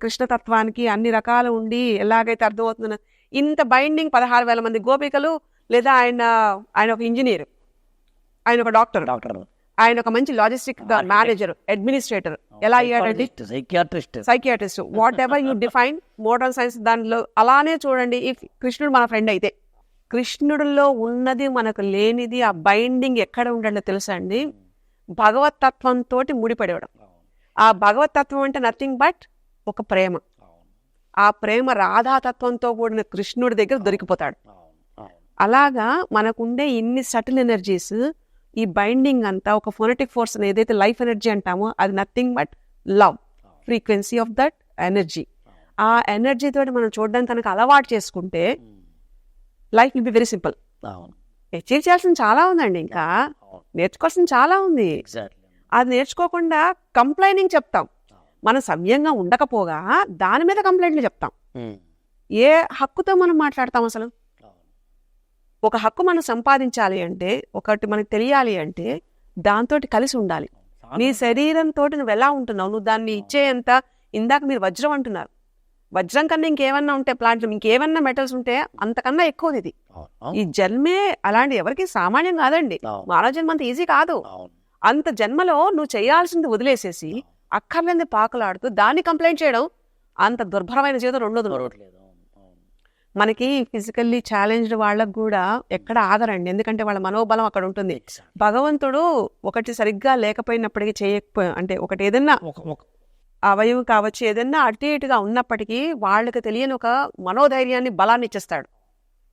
కృష్ణతత్వానికి అన్ని రకాలు ఉండి ఎలాగైతే అర్థమవుతుందో ఇంత బైండింగ్ 16,000 మంది గోపికలు, లేదా ఆయన ఒక ఇంజనీర్, ఆయన ఒక డాక్టర్, ఆయన ఒక మంచి లాజిస్టిక్ మేనేజర్, అడ్మినిస్ట్రేటర్, ఎలా అయ్యాడండి? Psychiatrist, whatever you define modern science దానిలో అలానే చూడండి. ఈ కృష్ణుడు మన ఫ్రెండ్ అయితే, కృష్ణుడిలో ఉన్నది మనకు లేనిది ఆ బైండింగ్ ఎక్కడ ఉండాలో తెలుసా అండి? భగవతత్వంతో ముడిపడేవడం. ఆ భగవతత్వం అంటే నథింగ్ బట్ ఒక ప్రేమ. ఆ ప్రేమ రాధాతత్వంతో కూడిన కృష్ణుడి దగ్గర దొరికిపోతాడు. అలాగా మనకుండే ఇన్ని సటిల్ ఎనర్జీస్, ఈ బైండింగ్ అంతా ఒక ఫోనెటిక్ ఫోర్స్ ఏదైతే లైఫ్ ఎనర్జీ అంటామో అది nothing but love, frequency of that energy. ఆ ఎనర్జీ తోటి మనం చూడడానికి కనుక అలవాటు చేసుకుంటే life will be very simple. Achieve చేయాల్సింది చాలా ఉందండి, ఇంకా నేర్చుకోవాల్సింది చాలా ఉంది. అది నేర్చుకోకుండా కంప్లైనింగ్ చెప్తాం. మనం సవ్యంగా ఉండకపోగా దాని మీద కంప్లైంట్లు చెప్తాం. ఏ హక్కుతో మనం మాట్లాడతాం అసలు? ఒక హక్కు మనం సంపాదించాలి అంటే, ఒకటి మనకు తెలియాలి అంటే దాంతో కలిసి ఉండాలి. నీ శరీరంతో నువ్వు ఎలా ఉంటున్నావు, నువ్వు దాన్ని ఇచ్చేంత. ఇందాక మీరు వజ్రం అంటున్నారు, వజ్రం కన్నా ఇంకేమన్నా ఉంటే, ప్లాంట్లు ఇంకేమన్నా మెటల్స్ ఉంటే అంతకన్నా ఎక్కువ ఇది. ఈ జన్మే అలాంటి ఎవరికి సామాన్యం కాదండి. మానవ జన్మ అంత ఈజీ కాదు. అంత జన్మలో నువ్వు చేయాల్సింది వదిలేసేసి అక్కర్లేని పాకులాడుతూ దాన్ని కంప్లైంట్ చేయడం అంత దుర్భరమైన జీవితం రెండోది. మనకి ఫిజికల్లీ ఛాలెంజ్డ్ వాళ్ళకు కూడా ఎక్కడ ఆదరండి, ఎందుకంటే వాళ్ళ మనోబలం అక్కడ ఉంటుంది. భగవంతుడు ఒకటి సరిగ్గా లేకపోయినప్పటికీ అంటే ఒకటి ఏదన్నా అవయవం కావచ్చు, ఏదన్నా అటు ఇటుగా ఉన్నప్పటికీ వాళ్ళకి తెలియని ఒక మనోధైర్యాన్ని, బలాన్ని ఇచ్చేస్తాడు.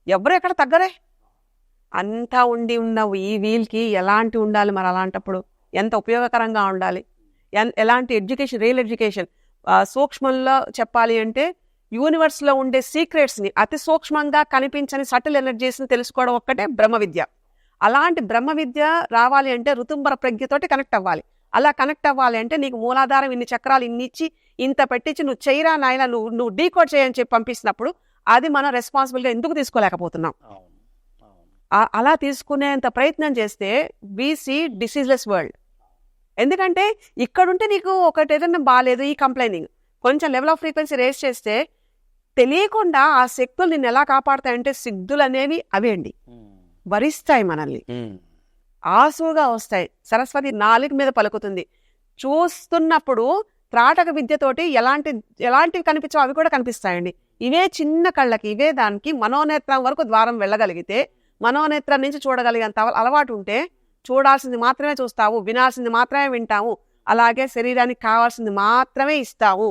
ఎవరు ఎక్కడ తగ్గరే. అంతా ఉండి ఉన్న ఈ వీల్కి ఎలాంటి ఉండాలి మరి అలాంటప్పుడు, ఎంత ఉపయోగకరంగా ఉండాలి, ఎలాంటి ఎడ్యుకేషన్, రియల్ ఎడ్యుకేషన్. సూక్ష్మంలో చెప్పాలి అంటే యూనివర్స్లో ఉండే సీక్రెట్స్ని, అతి సూక్ష్మంగా కనిపించని సటిల్ ఎనర్జీస్ని తెలుసుకోవడం ఒక్కటే బ్రహ్మ విద్య. అలాంటి బ్రహ్మ విద్య రావాలి అంటే ఋతుంబర ప్రజ్ఞతోటి కనెక్ట్ అవ్వాలి. అలా కనెక్ట్ అవ్వాలి అంటే నీకు మూలాధారం ఇన్ని చక్రాలు ఇన్ని ఇచ్చి ఇంత పెట్టించి నువ్వు చేయరా నాయన, నువ్వు డీకోడ్ చేయని చెప్పి పంపిస్తున్నప్పుడు అది మనం రెస్పాన్సిబిలిటీ ఎందుకు తీసుకోలేకపోతున్నాం? అలా తీసుకునేంత ప్రయత్నం చేస్తే వి సీ డిసీజ్లెస్ వరల్డ్. ఎందుకంటే ఇక్కడుంటే నీకు ఒకటి ఏదైనా బాగాలేదు, ఈ కంప్లైనింగ్ కొంచెం లెవెల్ ఆఫ్ ఫ్రీక్వెన్సీ రేస్ చేస్తే తెలియకుండా ఆ శక్తులు నిన్ను ఎలా కాపాడుతాయంటే, సిద్ధులు అనేవి అవే అండి, వరిస్తాయి మనల్ని, ఆసుగా వస్తాయి. సరస్వతి నాలుగు మీద పలుకుతుంది. చూస్తున్నప్పుడు త్రాటక విద్యతోటి ఎలాంటివి కనిపించవు అవి కూడా కనిపిస్తాయండి. ఇవే చిన్న కళ్ళకి, ఇవే దానికి మనోనేత్రం వరకు ద్వారం వెళ్ళగలిగితే, మనోనేత్రం నుంచి చూడగలిగేంత అలవాటు ఉంటే చూడాల్సింది మాత్రమే చూస్తావు, వినాల్సింది మాత్రమే వింటాము, అలాగే శరీరానికి కావాల్సింది మాత్రమే ఇస్తావు.